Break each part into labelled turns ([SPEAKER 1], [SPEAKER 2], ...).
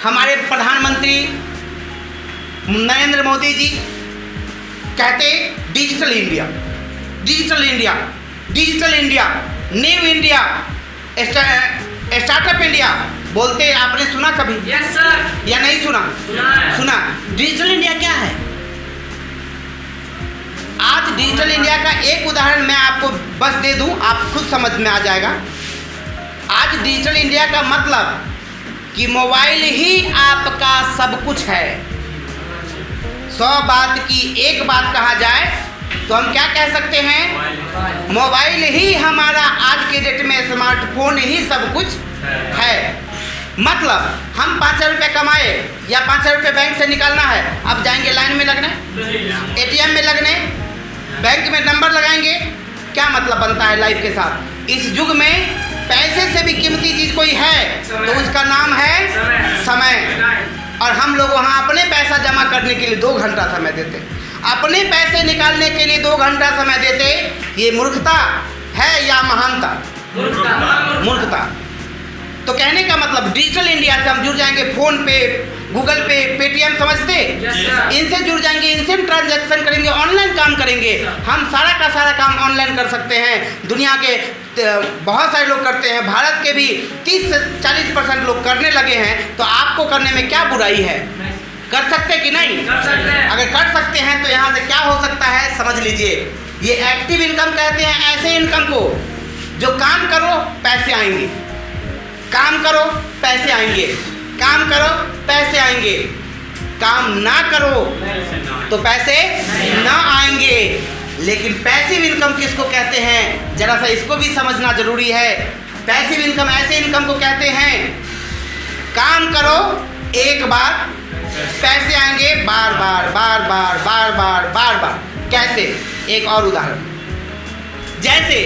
[SPEAKER 1] हमारे प्रधानमंत्री नरेंद्र मोदी जी कहते digital India, digital India, digital India, new India, startup India बोलते। आपने सुना कभी?
[SPEAKER 2] Yes sir.
[SPEAKER 1] या नहीं सुना? सुना। डिजिटल इंडिया क्या है? आज डिजिटल इंडिया का एक उदाहरण मैं आपको बस दे दूं, आप खुद समझ में आ जाएगा। आज डिजिटल इंडिया का मतलब कि मोबाइल ही आपका सब कुछ है। 100 बात की एक बात कहा जाए तो हम क्या कह सकते हैं? मोबाइल ही हमारा आज के डेट में, स्मार्टफोन ही सब कुछ है। मतलब हम 5 रुपये कमाए या 5 रुपये बैंक से निकालना है, अब जाएंगे लाइन में लगने, एटीएम में लगने, बैंक में नंबर लगाएंगे। क्या मतलब बनता है लाइफ के साथ? इस युग में पैसे से भी कीमती चीज कोई है तो उसका नाम है समय। और हम लोग वहाँ अपने पैसा जमा करने के लिए 2 घंटा समय देते, अपने पैसे निकालने के लिए 2 घंटा समय देते। ये मूर्खता है या महानता? मूर्खता। तो कहने का मतलब डिजिटल इंडिया से हम जुड़ जाएंगे। फोन पे, गूगल पे, पेटीएम समझते? इनसे जुड़ जाएंगे, इनसे ट्रांजैक्शन करेंगे, ऑनलाइन काम करेंगे। हम सारा का सारा काम ऑनलाइन कर सकते हैं। दुनिया के बहुत सारे लोग करते हैं, भारत के भी 30 से 40% लोग करने लगे हैं। तो आपको करने में क्या बुराई है? कर सकते कि नहीं?
[SPEAKER 2] कर सकते हैं।
[SPEAKER 1] अगर कर सकते हैं तो यहाँ से क्या हो सकता है समझ लीजिए। ये एक्टिव इनकम कहते हैं ऐसे इनकम को जो काम करो पैसे आएंगे, काम करो पैसे आएंगे, काम करो पैसे आएंगे, काम ना करो तो पैसे ना आएंगे। लेकिन पैसिव इनकम किसको कहते हैं? जरा सा इसको भी समझना जरूरी है। पैसिव इनकम ऐसे इनकम को कहते हैं काम करो एक बार, पैसे आएंगे बार बार बार बार बार बार बार बार। कैसे? एक और उदाहरण, जैसे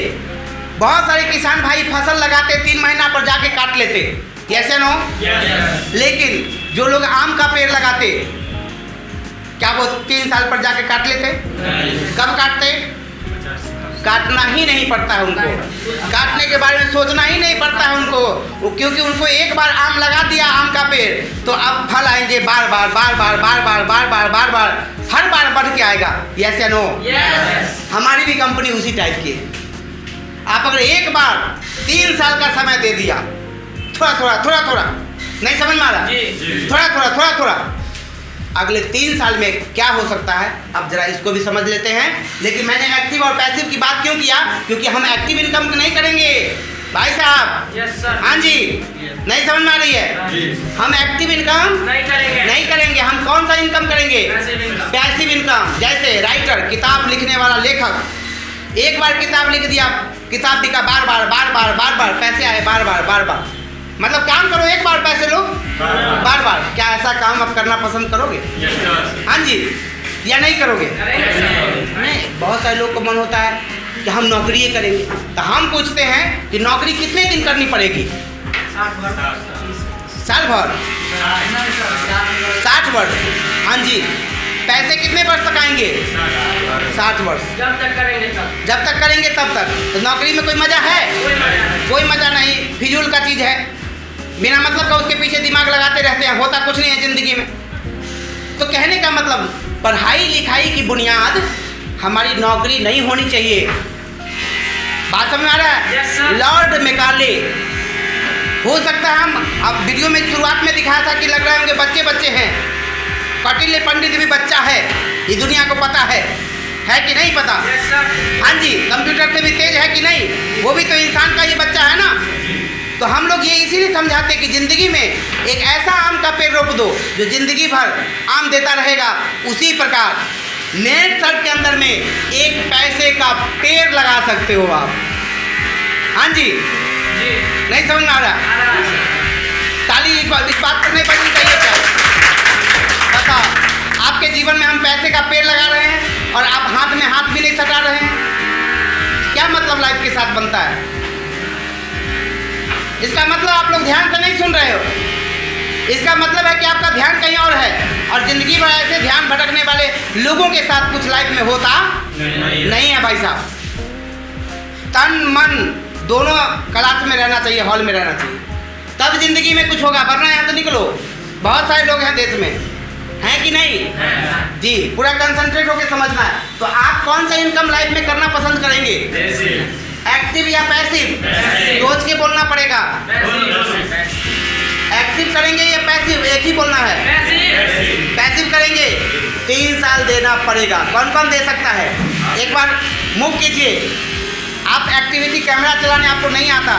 [SPEAKER 1] बहुत सारे किसान भाई फसल लगाते 3 महीना पर जाके काट लेते, ऐसे नो? लेकिन जो लोग आम का पेड़ लगाते क्या वो 3 साल पर जाके काट लेते? कब काटते? काटना ही नहीं पड़ता है उनको, काटने के बारे में सोचना ही नहीं पड़ता है उनको, क्योंकि उनको एक बार आम लगा दिया, आम का पेड़, तो अब फल आएंगे बार बार बार बार बार बार बार बार बार बार, हर बार बढ़ के आएगा। यस या नो? हमारी भी कंपनी उसी टाइप की है। आप अगर एक बार 3 साल का समय दे दिया, थोड़ा थोड़ा थोड़ा थोड़ा, नहीं समझ में आ रहा? थोड़ा थोड़ा थोड़ा थोड़ा, अगले 3 साल में क्या हो सकता है अब जरा इसको भी समझ लेते हैं। लेकिन मैंने एक्टिव और पैसिव की बात क्यों किया? क्योंकि हम एक्टिव इनकम नहीं करेंगे भाई साहब।
[SPEAKER 2] Yes sir.
[SPEAKER 1] हाँ जी, नहीं समझ में आ रही है? हम एक्टिव इनकम नहीं करेंगे। हम कौन सा इनकम करेंगे? Passive income. जैसे राइटर, किताब लिखने वाला लेखक, एक बार किताब लिख दिया, किताब बिका बार बार बार बार बार बार, पैसे आए बार बार बार बार। मतलब काम करो एक बार, पैसे लो बार बार। क्या ऐसा काम आप करना पसंद करोगे? हाँ जी, या नहीं करोगे? नहीं। बहुत सारे लोग को मन होता है कि हम नौकरी करेंगे, तो हम पूछते हैं कि नौकरी कितने दिन करनी पड़ेगी? साल भर? 60 वर्ष? हाँ जी। पैसे कितने वर्ष तक आएंगे? 60 वर्ष।
[SPEAKER 2] जब तक करेंगे तब।
[SPEAKER 1] जब तक करेंगे तब तक। तो नौकरी में कोई मजा है? कोई मजा नहीं, फिजूल का चीज है, बिना मतलब का उसके पीछे दिमाग लगाते रहते हैं, होता कुछ नहीं है जिंदगी में। तो कहने का मतलब पढ़ाई लिखाई की बुनियाद हमारी नौकरी नहीं होनी चाहिए। बात समझ में आ रहा है? लॉर्ड मैकाले, हो सकता है हम अब वीडियो में शुरुआत में दिखाया था कि लग रहे होंगे बच्चे बच्चे हैं, कौटिल्य पंडित भी बच्चा है, ये दुनिया को पता है कि नहीं पता? हाँ जी। कंप्यूटर से भी तेज है कि नहीं? वो भी तो इंसान का ये बच्चा है ना। तो हम लोग ये इसीलिए समझाते कि जिंदगी में एक ऐसा आम का पेड़ रोप दो जो जिंदगी भर आम देता रहेगा। उसी प्रकार नेट सर्च के अंदर में एक पैसे का पेड़ लगा सकते हो आप। हाँ जी, नहीं समझ में आ रहा? ताली इस बात पर नहीं बजनी चाहिए क्या? बताओ, आपके जीवन में हम पैसे का पेड़ लगा रहे हैं और आप हाथ में हाथ भी नहीं सटा रहे हैं। क्या मतलब लाइफ के साथ बनता है? इसका मतलब आप लोग ध्यान से नहीं सुन रहे हो। इसका मतलब है कि आपका ध्यान कहीं और है और जिंदगी भर ऐसे ध्यान भटकने वाले लोगों के साथ कुछ लाइफ में होता नहीं है भाई साहब। तन मन दोनों क्लास में रहना चाहिए, हॉल में रहना चाहिए, तब जिंदगी में कुछ होगा। वरना यहाँ से निकलो, बहुत सारे लोग हैं देश में, हैं कि नहीं? जी, पूरा कंसंट्रेट होकर समझना है। तो आप कौन सा इनकम लाइफ में करना पसंद करेंगे, एक्टिव या पैसिव? सोच के बोलना पड़ेगा। एक्टिव करेंगे या पैसिव? एक ही बोलना है। पैसिव करेंगे 3 साल देना पड़ेगा। कौन कौन दे सकता है? एक बार मूव कीजिए। आप एक्टिविटी कैमरा चलाने आपको नहीं आता?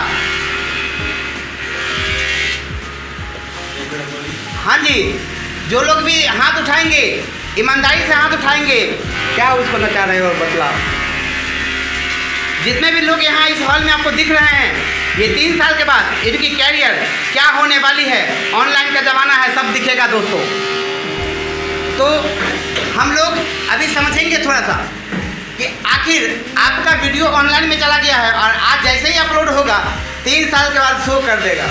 [SPEAKER 1] हाँ जी, जो लोग भी हाथ उठाएंगे, ईमानदारी से हाथ उठाएंगे, क्या उसको नचा रहे हो बतलाओ। जितने भी लोग यहाँ इस हॉल में आपको दिख रहे हैं, ये 3 साल के बाद इनकी कैरियर क्या होने वाली है, ऑनलाइन का ज़माना है, सब दिखेगा दोस्तों। तो हम लोग अभी समझेंगे थोड़ा सा कि आखिर आपका वीडियो ऑनलाइन में चला गया है और आज जैसे ही अपलोड होगा 3 साल के बाद शो कर देगा।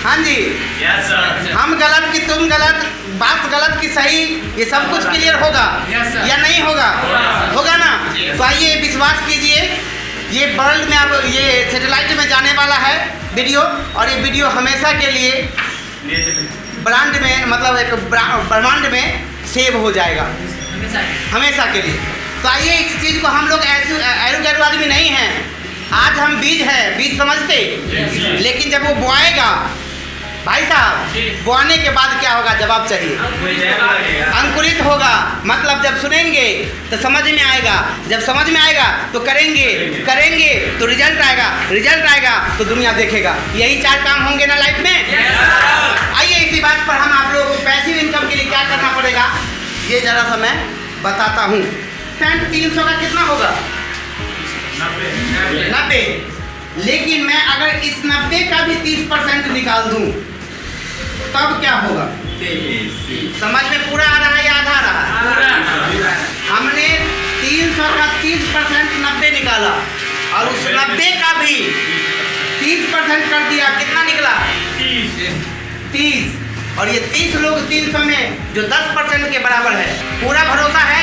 [SPEAKER 1] हाँ जी, हम गलत कि तुम गलत, बात गलत कि सही, ये सब कुछ क्लियर होगा या नहीं होगा? होगा ना? तो आइए विश्वास कीजिए, ये वर्ल्ड में अब ये सैटेलाइट में जाने वाला है वीडियो, और ये वीडियो हमेशा के लिए ब्रांड में, मतलब एक ब्रह्मांड में सेव हो जाएगा हमेशा के लिए। तो आइए इस चीज़ को, हम लोग ऐरू गैरू आदमी नहीं हैं। आज हम बीज है, बीज समझते, लेकिन जब वो बोआएगा भाई साहब, बोआने के बाद क्या होगा जवाब चाहिए। अंकुरित होगा, मतलब जब सुनेंगे तो समझ में आएगा, जब समझ में आएगा तो करेंगे, करेंगे तो रिजल्ट आएगा, रिजल्ट आएगा तो दुनिया देखेगा। यही 4 काम होंगे ना लाइफ में। आइए इसी बात पर हम आप लोगों को पैसिव इनकम के लिए क्या करना पड़ेगा, ये जरा सा मैं बताता हूँ। 300 का कितना होगा? 90। लेकिन मैं अगर इस 90 का भी 30% निकाल दूं तब क्या होगा? समझ में पूरा आ रहा है या आधा आ रहा है? हमने 300 का 30% 90 निकाला और उस 90 का भी 30% कर दिया। कितना निकला? 30। और ये 30 लोग 300 में जो 10% के बराबर है। पूरा भरोसा है?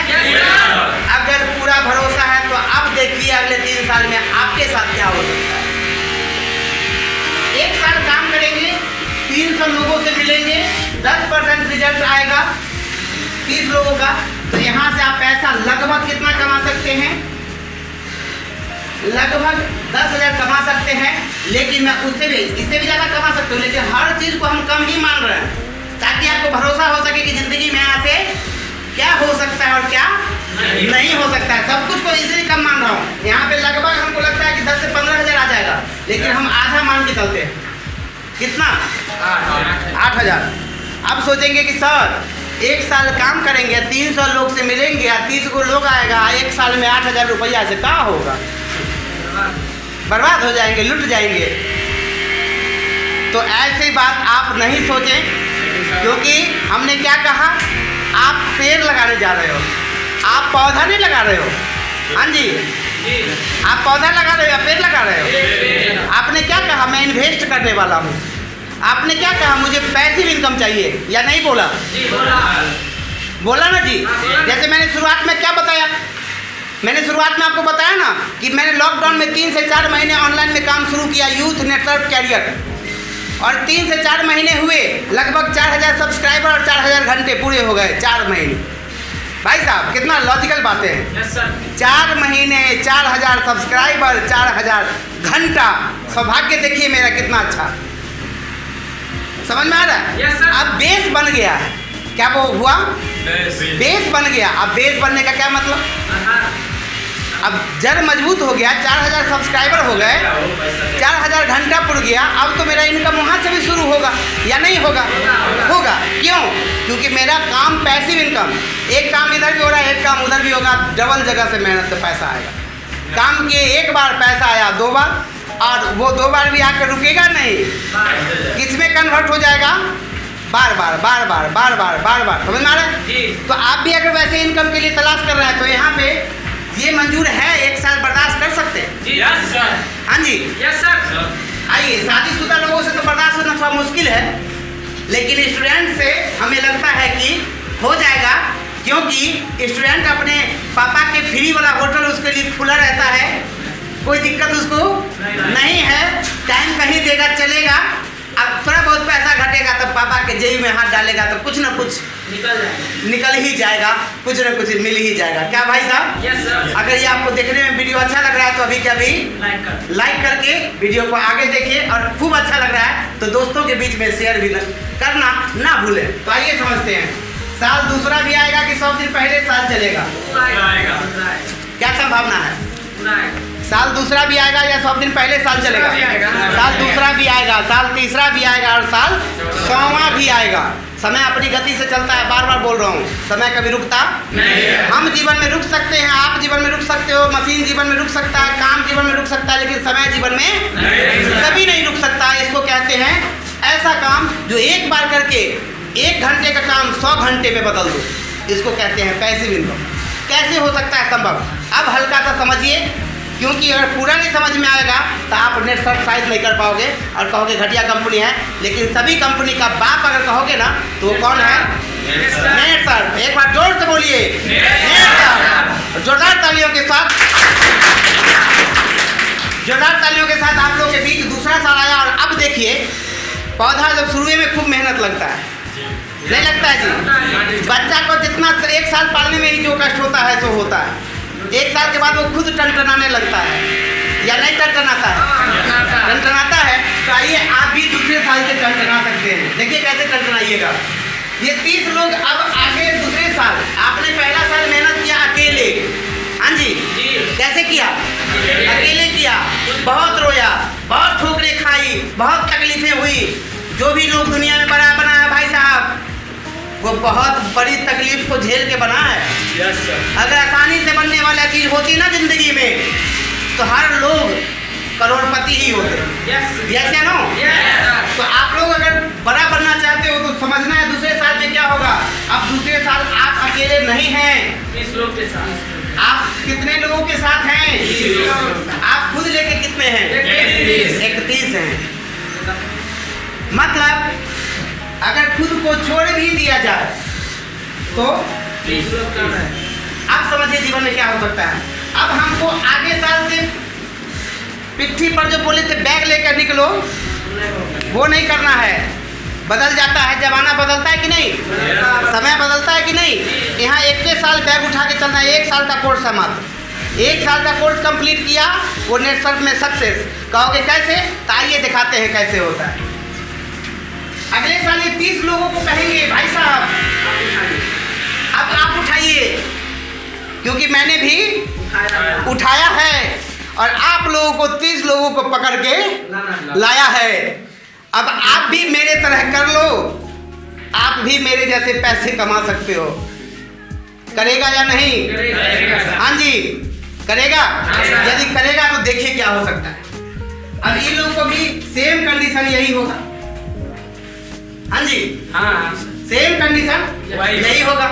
[SPEAKER 1] अगर पूरा भरोसा है तो अब देखिए अगले 3 साल में आपके साथ क्या हो सकता है। 1 साल काम करेंगे, 300 लोगों से मिलेंगे, 10% रिजल्ट आएगा 30 लोगों का। तो यहाँ से आप पैसा लगभग कितना कमा सकते हैं? लगभग 10,000 कमा सकते हैं। लेकिन मैं उससे भी, इससे भी ज़्यादा कमा सकते हूँ, लेकिन हर चीज़ को हम कम ही मान रहे हैं ताकि आपको भरोसा हो सके कि ज़िंदगी में यहाँ से क्या हो सकता है और क्या नहीं हो सकता है। सब कुछ को इसलिए कम मान रहा हूँ। यहाँ पे लगभग हमको लगता है कि 10 से 15,000 आ जाएगा, लेकिन हम आधा मान के चलते हैं। कितना? 8,000। अब सोचेंगे कि सर 1 साल काम करेंगे, 300 लोग से मिलेंगे या 30 को लोग आएगा, 1 साल में 8,000 रुपया से क्या होगा? बर्बाद हो जाएंगे, लुट जाएंगे। तो ऐसी बात आप नहीं सोचें, क्योंकि हमने क्या कहा, आप पेड़ लगाने जा रहे हो, आप पौधा नहीं लगा रहे हो। हाँ जी, आप पौधा लगा रहे हो या पेड़ लगा रहे हो? आपने क्या कहा, मैं इन्वेस्ट करने वाला हूँ। आपने क्या कहा, मुझे पैसिव इनकम चाहिए, या नहीं बोला? बोला ना जी। जैसे मैंने शुरुआत में क्या बताया, मैंने शुरुआत में आपको बताया ना कि मैंने लॉकडाउन में 3 से 4 महीने ऑनलाइन में काम शुरू किया, यूथ नेटवर्क कैरियर, और 3 से 4 महीने हुए, लगभग 4,000 सब्सक्राइबर और 4,000 घंटे पूरे हो गए 4 महीने। भाई साहब कितना लॉजिकल बातें हैं। 4 महीने 4,000 सब्सक्राइबर 4,000 घंटा, सौभाग्य देखिए मेरा कितना अच्छा। समझ में आ रहा है? अब बेस बन गया है। क्या वो हुआ? बेस बन गया। अब बेस बनने का क्या मतलब? अब जड़ मजबूत हो गया, 4,000 सब्सक्राइबर हो गए, 4,000 घंटा पुर गया। अब तो मेरा इनकम वहाँ से भी शुरू होगा या नहीं होगा? होगा। क्यों? क्योंकि मेरा काम पैसिव इनकम, एक काम इधर भी हो रहा है, एक काम उधर भी होगा, डबल जगह से मेहनत से पैसा आएगा। काम किए 1 बार पैसा आया, 2 बार, और वो 2 बार भी आकर रुकेगा नहीं, किसमें कन्वर्ट हो जाएगा? बार बार बार बार बार बार बार बार। समझ में आ रहा है? तो आप भी अगर वैसे इनकम के लिए तलाश कर रहे हैं तो यहाँ पे ये मंजूर है, 1 साल बर्दाश्त कर सकते हैं।
[SPEAKER 2] Yes sir.
[SPEAKER 1] हाँ जी,
[SPEAKER 2] यस सर।
[SPEAKER 1] आइए, शादीशुदा लोगों से तो बर्दाश्त होना थोड़ा मुश्किल है, लेकिन स्टूडेंट से हमें लगता है कि हो जाएगा, क्योंकि स्टूडेंट अपने पापा के फ्री वाला होटल उसके लिए खुला रहता है, कोई दिक्कत उसको नहीं है, टाइम कहीं देगा चलेगा। अब थोड़ा बहुत पैसा घटेगा तो पापा के जेब में हाथ डालेगा तो कुछ ना कुछ निकल ही जाएगा, कुछ ना कुछ मिल ही जाएगा। क्या भाई साहब?
[SPEAKER 2] Yes sir.
[SPEAKER 1] अगर ये आपको देखने में वीडियो अच्छा लग रहा है तो अभी क्या भी लाइक करके वीडियो को आगे देखिए, और खूब अच्छा लग रहा है तो दोस्तों के बीच में शेयर भी करना ना भूलें। तो आइए समझते हैं, साल दूसरा भी आएगा कि 100 दिन पहले साल चलेगा? क्या संभावना है? साल दूसरा भी आएगा या 100 दिन पहले साल चलेगा? साल दूसरा भी आएगा, साल तीसरा भी आएगा और साल 100वां भी आएगा। समय अपनी गति से चलता है, बार बार बोल रहा हूँ, समय कभी रुकता नहीं है। हम जीवन में रुक सकते हैं, आप जीवन में रुक सकते हो, मशीन जीवन में रुक सकता है, काम जीवन में रुक सकता है, लेकिन समय जीवन में कभी नहीं रुक सकता। इसको कहते हैं ऐसा काम जो एक बार करके 1 घंटे का काम 100 घंटे में बदल दो, इसको कहते हैं पैसिव इनकम। कैसे हो सकता है संभव? अब हल्का सा समझिए, क्योंकि अगर पूरा नहीं समझ में आएगा तो आप नेट सर्च शायद नहीं कर पाओगे और कहोगे घटिया कंपनी है, लेकिन सभी कंपनी का बाप अगर कहोगे ना तो वो कौन है? Net search. एक बार जोर से बोलिए, नेट सर्च। जोरदार तालियों के साथ, जोरदार तालियों के साथ आप लोग के बीच दूसरा साल आया। और अब देखिए, पौधा जब शुरू में खूब मेहनत लगता है, नहीं लगता है जी? बच्चा को जितना 1 साल पालने में ही जो कष्ट होता है सो होता है, 1 साल के बाद वो खुद टनटनाने लगता है या नहीं टनटनाता है? टनटनाता है। तो आइए आप भी दूसरे साल से टनटना सकते हैं। देखिए कैसे टनटनाइएगा। ये 30 लोग अब आगे दूसरे साल, आपने पहला साल मेहनत किया अकेले, हाँ जी, कैसे किया? अकेले किया, बहुत रोया, बहुत ठोकरें खाई, बहुत तकलीफें हुई। जो भी लोग दुनिया में बना है भाई साहब, वो बहुत बड़ी तकलीफ को झेल के बना है। अगर आसानी से बनने वाला चीज होती ना जिंदगी में तो हर लोग करोड़पति ही होते। यस या नो? तो आप लोग अगर बड़ा बनना चाहते हो तो समझना है दूसरे साल में क्या होगा। अब दूसरे साल आप अकेले नहीं हैं,
[SPEAKER 2] 30 लोग के साथ।
[SPEAKER 1] आप कितने लोगों के साथ हैं? आप खुद लेके कितने हैं? 31 हैं। मतलब अगर खुद को छोड़ भी दिया जाए तो
[SPEAKER 2] 30 लोग कम है।
[SPEAKER 1] अब समझिए जीवन में क्या हो सकता है। अब हमको आगे साल से पिट्ठी पर जो बोले थे बैग लेकर निकलो, वो नहीं करना है। बदल जाता है, जमाना बदलता है कि नहीं? समय बदलता है कि नहीं? यहाँ 21 साल बैग उठा के चलना है। 1 साल का कोर्स है मात्र, 1 साल का कोर्स कंप्लीट किया, वो नेट सर्च में सक्सेस। कहोगे कैसे? तो आइए दिखाते हैं कैसे होता है। अगले साल ये 30 लोगों को कहेंगे भाई साहब अब आप उठाइए, क्योंकि मैंने भी उठाया है और आप लोगों को 30 लोगों को पकड़ के लाया है। अब आप भी मेरे तरह कर लो, आप भी मेरे जैसे पैसे कमा सकते हो। करेगा या नहीं? हाँ जी, करेगा। यदि करेगा तो देखिए क्या हो सकता है। अब इन लोगों को भी सेम कंडीशन यही होगा। हाँ जी,
[SPEAKER 2] हाँ,
[SPEAKER 1] सेम कंडीशन यही होगा।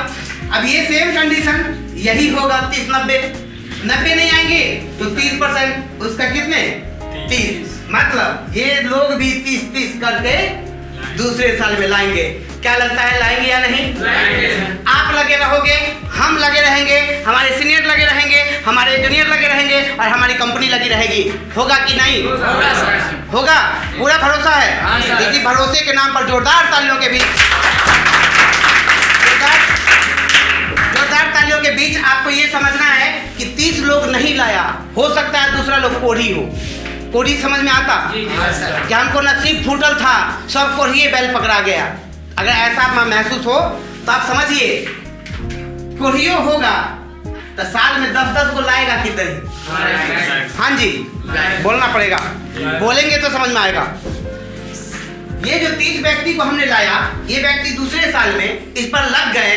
[SPEAKER 1] अब ये सेम कंडीशन यही होगा। 30-90 नहीं आएंगे तो 30%, उसका कितने? 30। मतलब ये लोग भी 30 करके दूसरे साल में लाएंगे। क्या लगता है, लाएंगे या नहीं? आप लगे रहोगे, हम लगे रहेंगे, हमारे सीनियर लगे रहेंगे, हमारे जूनियर लगे रहेंगे और हमारी कंपनी लगी रहेगी। होगा कि नहीं? होगा। पूरा भरोसा है। देखिए भरोसे के नाम पर जोरदार तालियों के बीच, जोरदार तालियों के बीच आपको ये समझना है कि 30 लोग नहीं लाया, हो सकता है दूसरा लोग कोढ़ी हो। कोढ़ी समझ में आता? कि हमको नसीब फूटल था, सब कोढ़िए बैल पकड़ा गया। अगर ऐसा महसूस हो तो आप समझिए कोढ़ियो होगा तो साल में 10-10 को लाएगा कितने? हाँ जी, बोलना पड़ेगा, बोलेंगे तो समझ में आएगा। ये जो 30 व्यक्ति को हमने लाया, ये व्यक्ति दूसरे साल में इस पर लग गए,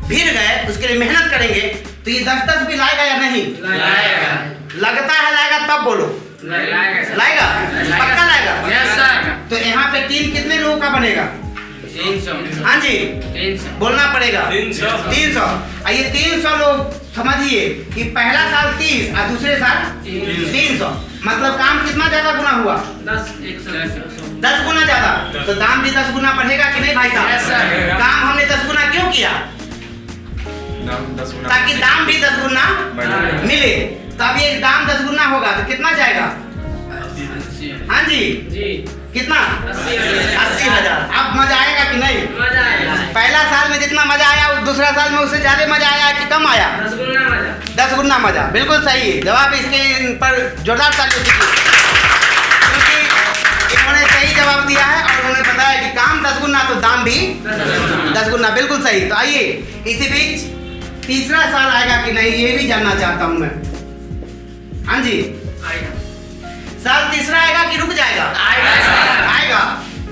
[SPEAKER 1] भिड़ गए, उसके लिए मेहनत करेंगे तो ये 10-10 भी लाएगा या नहीं? लगता है लाएगा, तब बोलो। लाएगा? पक्का लाएगा? तो यहाँ पे टीम कितने लोगों का बनेगा?
[SPEAKER 2] 300।
[SPEAKER 1] हाँ जी,
[SPEAKER 2] 300
[SPEAKER 1] बोलना पड़ेगा। 300। ये 300 लोग समझिए कि पहला साल 30 और दूसरे साल 300। मतलब काम कितना ज्यादा गुना हुआ? 10 गुना ज्यादा। तो दाम भी 10 गुना बढ़ेगा कि नहीं भाई साहब? काम हमने 10 गुना क्यों किया? ताकि दाम भी 10 गुना मिले। तो अब ये दाम 10 गुना होगा तो कितना जाएगा? हाँ जी, कितना? 80,000। अब मजा आएगा कि नहीं? दूसरा साल में उससे ज्यादा मजा आया कि कम आया?
[SPEAKER 2] 10 गुना मजा।
[SPEAKER 1] 10 गुना मजा। बिल्कुल सही जवाब। इसके इन पर जोरदार तालियों कीजिए, क्योंकि इन्होंने सही जवाब दिया है और उन्होंने बताया कि काम 10 गुना तो दाम भी 10 गुना। बिल्कुल सही। तो आइए इसी बीच तीसरा साल आएगा कि नहीं ये भी जानना चाहता हूं मैं। हाँ जी,
[SPEAKER 2] आएगा।
[SPEAKER 1] साल तीसरा आएगा कि रुक जाएगा? आएगा।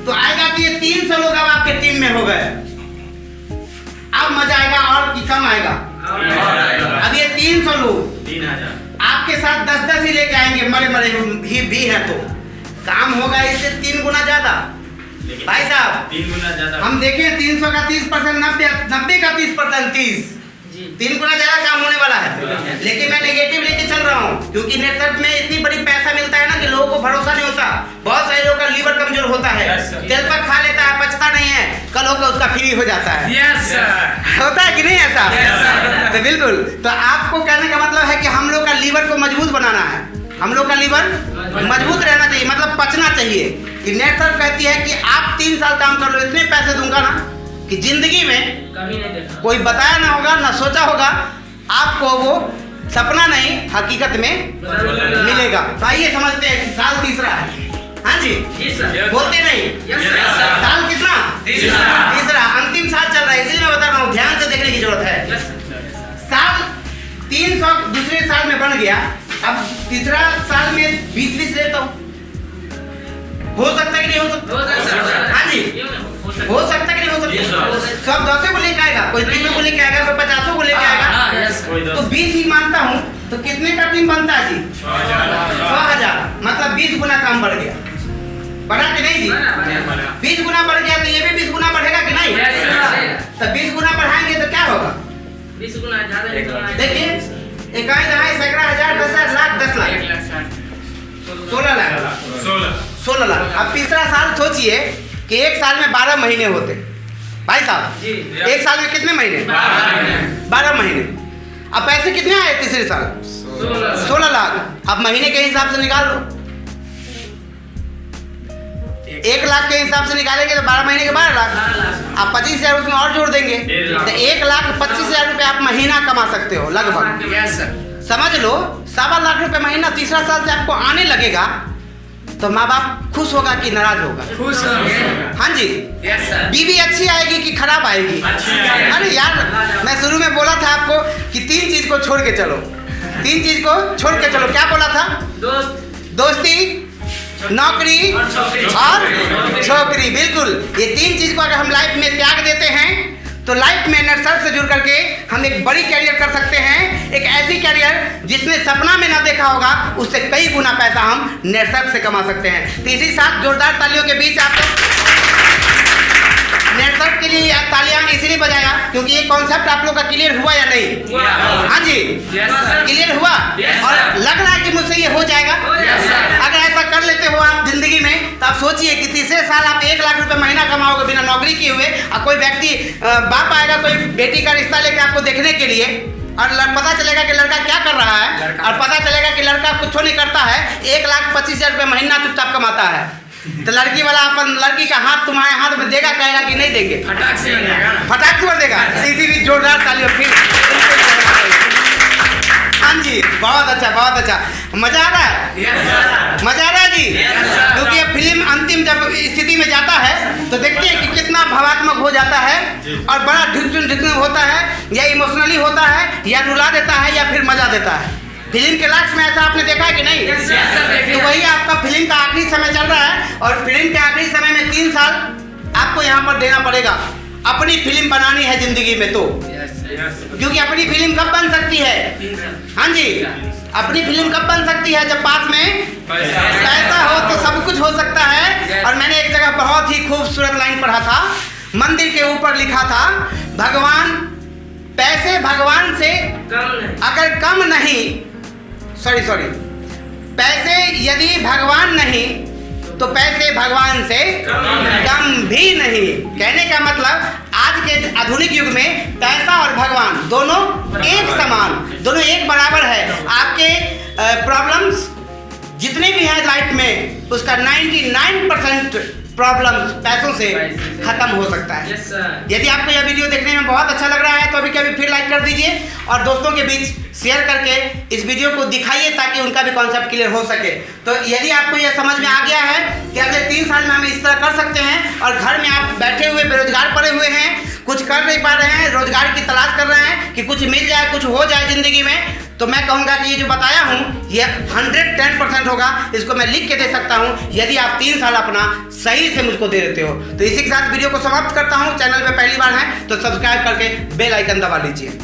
[SPEAKER 1] तो आएगा कि ये 300 लोग अब आपके टीम में हो गए। अब मजा आएगा और कि कम आएगा? अब ये 300 लोग
[SPEAKER 2] 3000
[SPEAKER 1] आपके साथ 10-10 ही लेके आएंगे, मरे मरे भी है तो काम होगा इससे 3 गुना ज्यादा। भाई साहब
[SPEAKER 2] 3 गुना ज्यादा।
[SPEAKER 1] हम देखें 300 का 30%, 90 का 30%, 30 3 गुना ज्यादा काम होने वाला है। लेकिन मैं नेगेटिव लेके चल रहा हूँ, क्योंकि नेटवर्क में इतनी बड़ी पैसा मिलता है ना कि लोगों को भरोसा नहीं होता। बहुत सारे लोगों का लीवर कमजोर होता है, तेल पर खा लेता है, पचता नहीं है, कल होकर उसका फ्री हो जाता है। होता है कि नहीं ऐसा? तो बिल्कुल। तो आपको कहने का मतलब है कि हम लोग का लीवर को मजबूत बनाना है, हम लोग का लीवर मजबूत रहना चाहिए, मतलब पचना चाहिए। कि नेटवर्क कहती है कि आप 3 साल काम कर लो, इतने पैसे दूंगा ना कि जिंदगी में
[SPEAKER 2] कभी नहीं देखा।
[SPEAKER 1] कोई बताया ना होगा, ना सोचा होगा, आपको वो सपना नहीं हकीकत में मिलेगा। तो आइए समझते हैं कि साल तीसरा है। हाँ जी,
[SPEAKER 2] जी सर।
[SPEAKER 1] बोलते नहीं।
[SPEAKER 2] Yes sir.
[SPEAKER 1] साल कितना? तीसरा। अंतिम साल चल रहा है, इसलिए मैं बता रहा हूँ, ध्यान से देखने की जरूरत है।
[SPEAKER 2] Yes sir.
[SPEAKER 1] साल 300 दूसरे साल में बन गया, अब तीसरा साल में 20-20 लेता हूँ। हो सकता है कि नहीं हो सकता? हाँ जी, हो सकता है कि नहीं हो सकता? सब 10 को लेके आएगा, कोई 30 को लेके आएगा, कोई 50 को लेके आएगा। तो 20 ही मानता हूँ, तो कितने का टीम बनता है जी? 6000। मतलब 20 गुना काम बढ़ गया। बढ़ा कि नहीं जी? 20 गुना बढ़ गया, तो ये भी 20 गुना बढ़ेगा कि नहीं? तो 20 गुना बढ़ाएंगे तो क्या होगा?
[SPEAKER 2] 20 गुना ज्यादा।
[SPEAKER 1] देखिए, इकाई दहाई सैकड़ा हजार 10,000 लाख 10 लाख 16 लाख 16 लाख। अब तीसरा साल सोचिए कि एक साल में 12 महीने होते। भाई साहब
[SPEAKER 2] जी।
[SPEAKER 1] एक साल में कितने महीने? 12 महीने। अब पैसे कितने आए तीसरे साल? 16 लाख। अब महीने के हिसाब से निकाल लो। 1 लाख के हिसाब से निकालेंगे तो 12 महीने के 12 लाख। आप 25,000 उसमें और जोड़ देंगे तो 1,25,000 रुपये आप महीना कमा सकते हो लगभग।
[SPEAKER 2] Yes sir.
[SPEAKER 1] समझ लो 1.25 लाख रुपए महीना तीसरा साल से आपको आने लगेगा, तो माँ बाप खुश होगा कि नाराज होगा?
[SPEAKER 2] खुश हो।
[SPEAKER 1] हाँ जी।
[SPEAKER 2] Yes sir.
[SPEAKER 1] बीवी अच्छी आएगी कि खराब आएगी? अरे यार, मैं शुरू में बोला था आपको कि 3 चीज को छोड़ के चलो, 3 चीज को छोड़ के चलो। क्या बोला था? दोस्ती, नौकरी और छोकरी। बिल्कुल, ये 3 चीज को अगर हम लाइफ में त्याग देते हैं तो लाइफ में नेटवर्क से जुड़ करके हम एक बड़ी कैरियर कर सकते हैं, एक ऐसी कैरियर जिसने सपना में ना देखा होगा, उससे कई गुना पैसा हम नेटवर्क से कमा सकते हैं। तो इसी साथ जोरदार तालियों के बीच आप नेटवर्क के लिए तालियां इसलिए बजाया क्योंकि ये कॉन्सेप्ट आप लोग का क्लियर हुआ या नहीं? हाँ जी, क्लियर हुआ और लग रहा है कि मुझसे ये हो जाएगा। अगर ऐसा कर लेते हो आप जिंदगी में तो आप सोचिए कि तीसरे साल आप 1 लाख रुपए महीना कमाओगे बिना नौकरी किए हुए, और कोई व्यक्ति बाप आएगा कोई बेटी का रिश्ता लेके आपको देखने के लिए, और पता चलेगा कि लड़का क्या कर रहा है, और पता चलेगा कि लड़का कुछ नहीं करता है, 1,25,000 रुपये महीना चुपचाप कमाता है, तो लड़की वाला अपन लड़की का हाथ तुम्हारे हाथ में देगा, कहेगा कि नहीं देंगे?
[SPEAKER 2] फटाक से
[SPEAKER 1] देगा। इसी भी जोरदार तालियों फिर। हाँ जी, बहुत अच्छा, बहुत अच्छा। मजा आ रहा है? मजा आ रहा है जी? क्योंकि ये फिल्म अंतिम जब स्थिति में जाता है तो देखते हैं कि कितना भावात्मक हो जाता है और बड़ा ढिकढुक होता है, या इमोशनली होता है, या रुला देता है, या फिर मजा देता है। फिल्म के लास्ट में ऐसा आपने देखा है कि नहीं? तो वही आपका फिल्म का आखिरी समय चल रहा है, और फिल्म के आखिरी समय में 3 साल आपको यहाँ पर देना पड़ेगा। अपनी फिल्म बनानी है जिंदगी में तो, क्योंकि अपनी फिल्म कब बन सकती है? हाँ जी, अपनी फिल्म कब बन सकती है? जब पास में पैसा हो तो सब कुछ हो सकता है। और मैंने एक जगह बहुत ही खूबसूरत लाइन पढ़ा था, मंदिर के ऊपर लिखा था, भगवान पैसे भगवान से अगर कम नहीं, सॉरी, पैसे यदि भगवान नहीं तो पैसे भगवान से कम भी नहीं। कहने का मतलब आज के आधुनिक युग में पैसा और भगवान दोनों एक समान, दोनों एक बराबर है। आपके प्रॉब्लम्स जितने भी हैं लाइफ में, उसका 99% प्रॉब्लम्स पैसों से
[SPEAKER 2] पैसे।
[SPEAKER 1] खत्म हो सकता है।
[SPEAKER 2] Yes sir.
[SPEAKER 1] यदि आपको यह वीडियो देखने में बहुत अच्छा लग रहा है तो अभी के अभी फिर लाइक कर दीजिए और दोस्तों के बीच शेयर करके इस वीडियो को दिखाइए ताकि उनका भी कॉन्सेप्ट क्लियर हो सके। तो यदि आपको यह समझ में आ गया है कि अगले 3 साल में हम इस तरह कर सकते हैं और घर में आप बैठे हुए बेरोजगार पड़े हुए हैं, कुछ कर नहीं पा रहे हैं, रोजगार की तलाश कर रहे हैं कि कुछ मिल जाए, कुछ हो जाए जिंदगी में, तो मैं कहूँगा कि ये जो बताया हूँ ये 110% होगा। इसको मैं लिख के दे सकता हूँ यदि आप 3 साल अपना सही से मुझको दे देते हो। तो इसी के साथ वीडियो को समाप्त करता हूँ। चैनल पे पहली बार है तो सब्सक्राइब करके बेल आइकन दबा लीजिए।